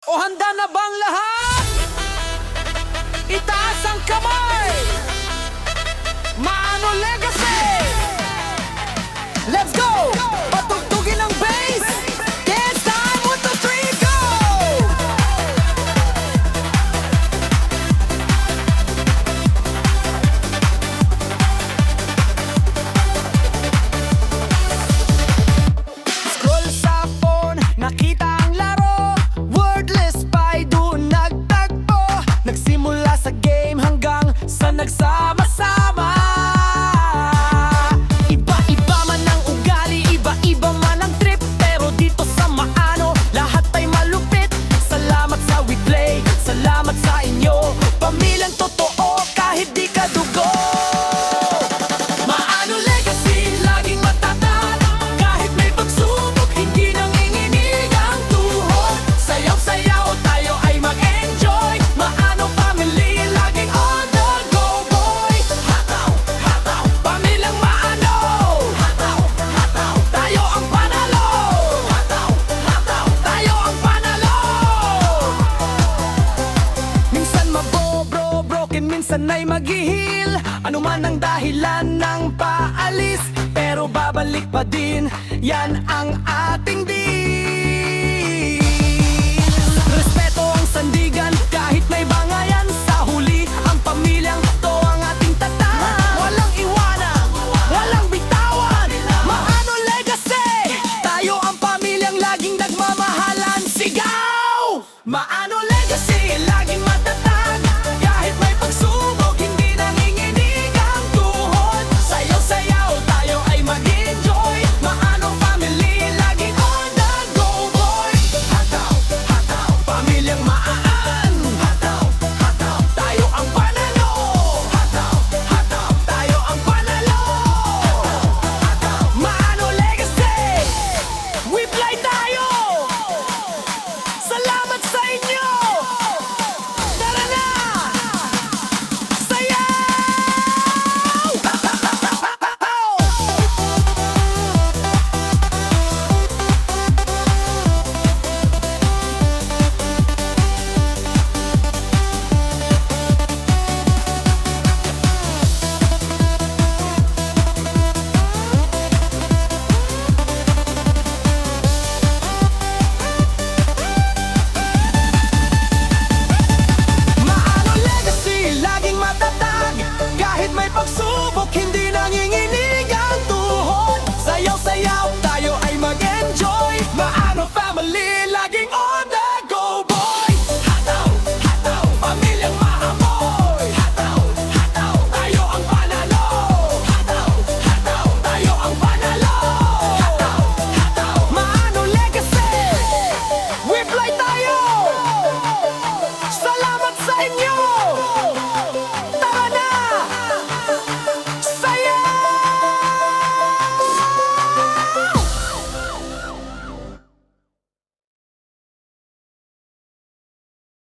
O handa na bang lahat? Itaas ang kamay! Maano Legacy! Let's go! Patugtugin ang bass! Dance time! 1, 2, 3, go! Scroll sa phone, nakita ang laro. Wordless pa doon nagtagpo. Nagsimula sa game hanggang sa nagsama-sama. Iba-iba man ang ugali, iba-iba man ang trip, pero dito sa Maano, lahat ay malupit. Salamat sa WePlay, salamat sa inyo, pamilyang totoo kahit di ka dugo. Maano Legacy, laging matatag. Kahit may pagsubok, hindi nanginginig ang tuhod. Sayaw-sayaw, tayo ay mag-enjoy. Maano family, laging on the go, boy. Hataw, hataw, pamilyang Maano. Hataw, hataw, tayo ang panalo. Hataw, hataw, tayo ang panalo. Minsan mabobro, broken, minsan ay maghihil. Ano man ang dahilan ng paalis, pero babalik pa din, yan ang ating deal. Respeto ang sandigan, kahit may bangayan. Sa huli, ang pamilyang to ang ating tatag. Walang iwanan, walang bitawan. Maano Legacy, tayo ang pamilyang laging nagmamahalan. Sigaw! Maano